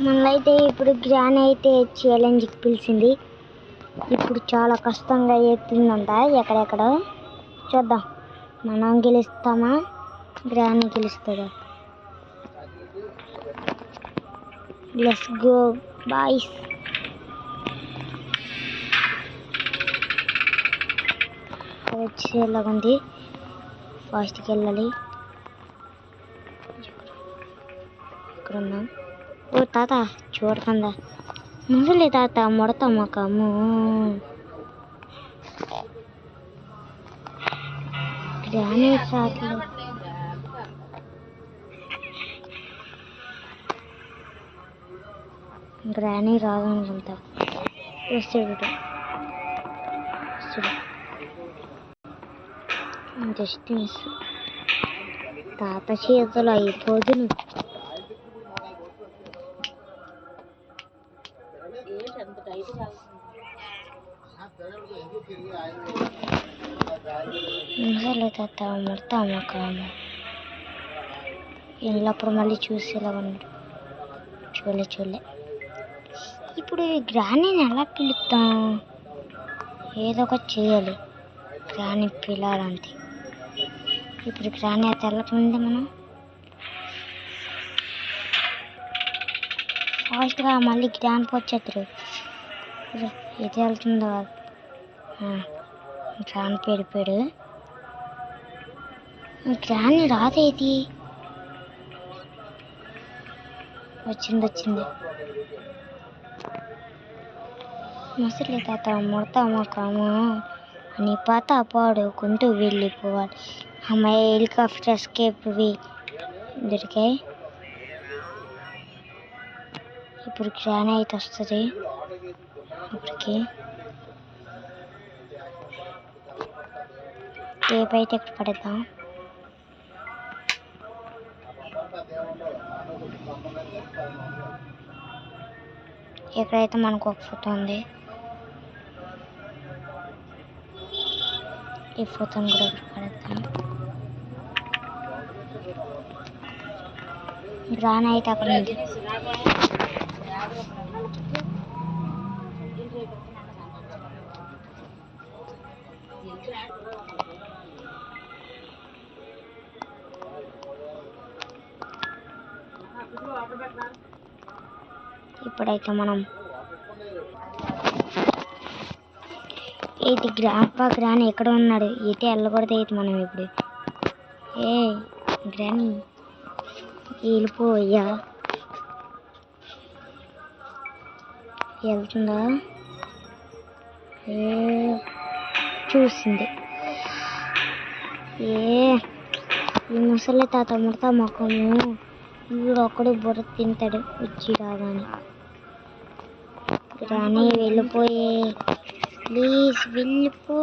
మనైతే ఇప్పుడు గ్రాని అయితే ఛాలెంజ్కి పిలిచింది. ఇప్పుడు చాలా కష్టంగా ఎత్తుందంట. ఎక్కడెక్కడ చూద్దాం, మనం గెలుస్తామా గ్రాని గెలుస్తుందా? Let's go boys. వచ్చేలాగా ఉంది, ఫాస్ట్కి వెళ్ళాలి. ఇక్కడ ఉన్నాం. ఓ తాత చూడకుండా ముసలి తాత ముడతా మొక్కము. గ్రాని సార్లు గ్రాని రాదనుకుంటా. వస్తాడు జస్ట్ మిస్. తాత చేతులు అయిపోదును. ముసలి తాత ముడతా మొక్కము. ఇంట్లో మళ్ళీ చూసేలా ఉన్నాడు. చూలే ఇప్పుడు గ్రానీని ఎలా పిలుస్తాం? ఏదో ఒకటి చేయాలి గ్రాని పిలాలంటే. ఇప్పుడు గ్రాని అయితే వెళ్ళకుండా మనం ఫాస్ట్గా మళ్ళీ గ్రాని వచ్చేద్దరు. ఇది వెళ్తుందో గ్రాని పెడిపోయాడు. గ్రాని రాదేది. వచ్చింది. ముసలి తాత ముడతా మొక్కము అని పాత పాడుకుంటూ వెళ్ళిపోవాలి. అమ్మాయి హెలికాప్టర్ ఎస్కేప్వి దొరికాయి. ఇప్పుడు గ్రాని అయితే వస్తుంది. ఇప్పటికి టేప్ అయితే ఇక్కడ పడేద్దాం. ఇక్కడైతే మనకు ఒక ఫోటో ఉంది. ఈ ఫోటోని కూడా ఇక్కడ పడేద్దాం. గ్రాని అయితే అక్కడ ఉంది. ఇప్పుడైతే మనం ఇది గ్రాని ఎక్కడ ఉన్నాడు? ఇటే వెళ్ళకూడదు అయితే మనం ఇప్పుడు. గ్రాని వెళ్ళిపోయా. వెళ్తుందా? చూసింది. ఈ ముసలి తాత ముడతా మొక్కము వీడు ఒక్కడు బుర్ర తింటాడు వచ్చి రాగానే. గ్రాని వెళ్ళిపోయే, ప్లీజ్ వెళ్ళిపో.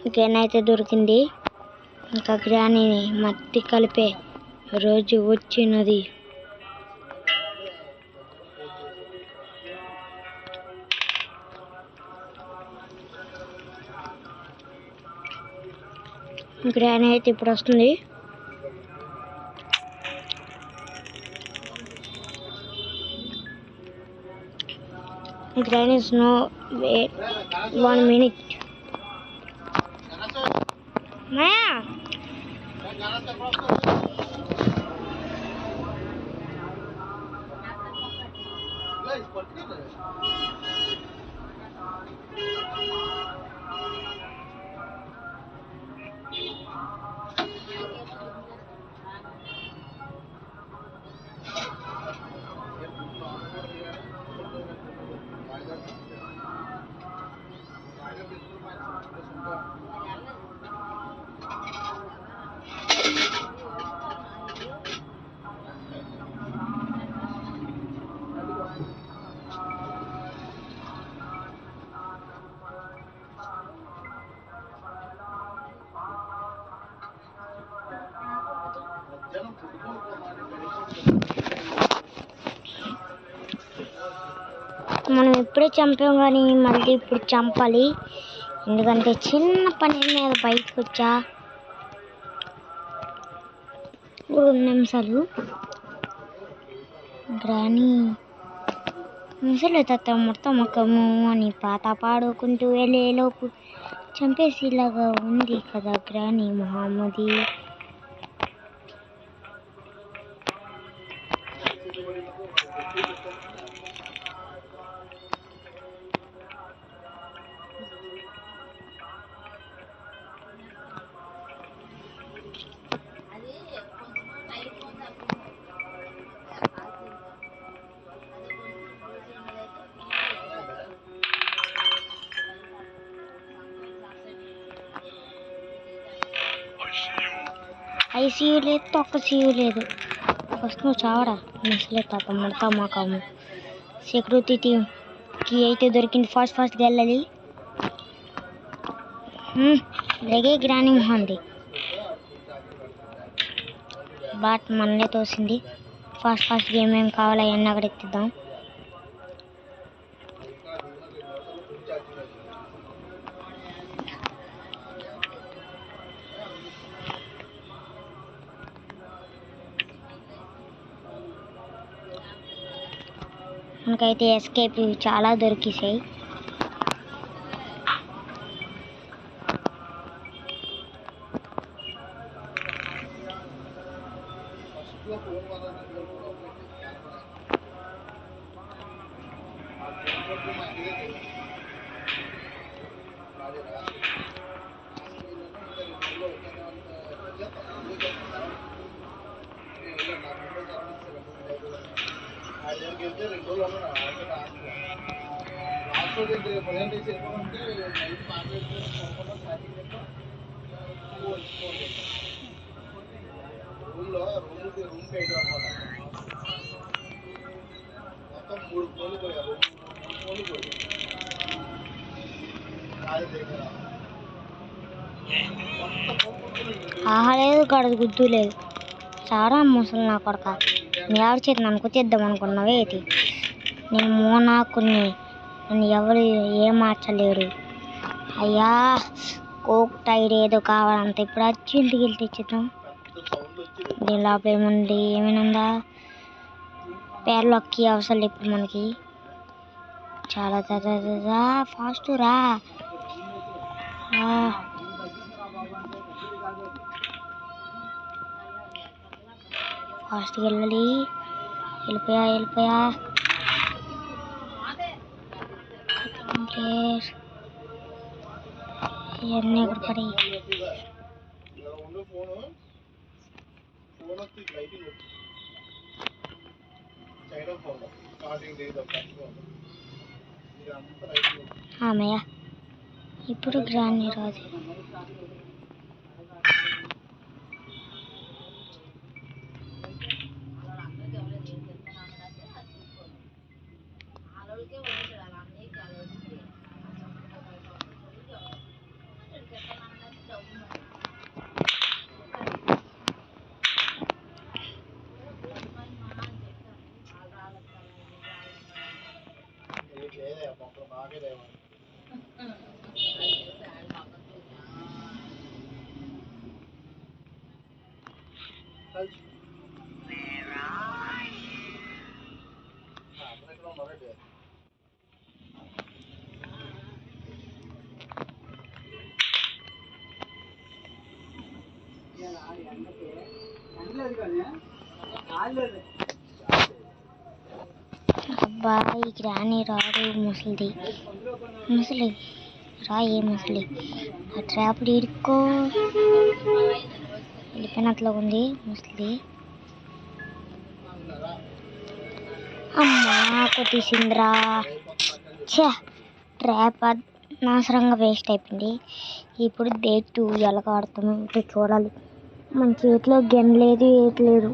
ఇంకేనైతే దొరికింది. ఇంకా గ్రానీని మట్టి కలిపే రోజు వచ్చినది. గ్రాని అయితే ఇప్పుడు వస్తుంది. గ్రాని స్నో 1 minute. మాయా మనం ఇప్పుడే చంపాం కానీ మళ్ళీ ఇప్పుడు చంపాలి, ఎందుకంటే చిన్న పని మీద బయటకు వచ్చా. 2 నిమిషాలు. గ్రాని ముసలి తాత మొత్తం ముఖము అని పాట పాడుకుంటూ వెళ్ళేలోపు చంపేసేలాగా ఉంది కదా గ్రాని మొహమ్మది. ఐసీయూ లేదు, తొక్క సీయూ లేదు. ఫస్ట్ నువ్వు చావరా ముసలి తాత ముడతా మాకము. సెక్యూరిటీ టీంకి అయితే దొరికింది, ఫాస్ట్గా వెళ్ళాలి. అలాగే గ్రాని మొహంది బాట్ మనలే తోసింది. ఫాస్ట్ ఏమేమి కావాలో అవన్నీ అక్కడ ఎత్తిద్దాం. మనకైతే ఎస్కేప్ చాలా దొరికేసాయి. ఆహా లేదు, గడదు గుద్దు లేదు. చాలా ముసలి నా కొడక, నీ ఎవరి చేతి నన్ను కొట్టేద్దాం అనుకున్నావే ఇది. నేను మోనాకుని, నన్ను ఎవరు ఏం మార్చలేరు. అయ్యా కోక్ టైర్ ఏదో కావాలంట, ఇప్పుడు అర్జెంట్కి వెళ్ళి తెచ్చిద్దాం. దీని లోపల ఏముంది, ఏమైనా ఉందా? పేర్లొక్కి అవసరం ఇప్పుడు మనకి. చాలా ఫాస్ట్ రా. ఫాస్ట్గా వెళ్ళాలి. వెళ్ళిపోయా. ఇవన్నీ ఎక్కడ పడి ఆమెయా ఇప్పుడు గ్రాని రాదు. అబ్బా ఈ గ్రాని రాడు. ముసలి రా, ఏ ముసలి ఆ ట్రాప్లు ఇరుక్కో. వెళ్ళిపోయినట్లు ఉంది ముసలి. అమ్మా కొట్టేసిందిరా. ట్రాప్ నాశనంగా వేస్ట్ అయిపోయింది. ఇప్పుడు డే 2 ఎలాగ ఆడుతాము చూడాలి. మన చేతిలో గన్ లేదు, ఏది లేదు.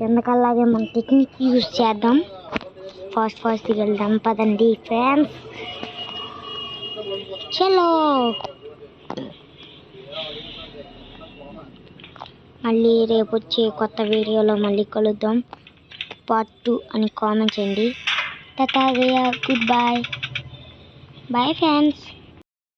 ఎందుకలాగే మన టెక్నిక్ యూజ్ చేద్దాం. ఫాస్ట్గా వెళ్దాం పదండి ఫ్రెండ్స్. చలో మళ్ళీ రేపు వచ్చే కొత్త వీడియోలో మళ్ళీ కలుద్దాం. పార్ట్ 2 అని కామెంట్ చేయండి. Ta-ta, goodbye. Bye friends.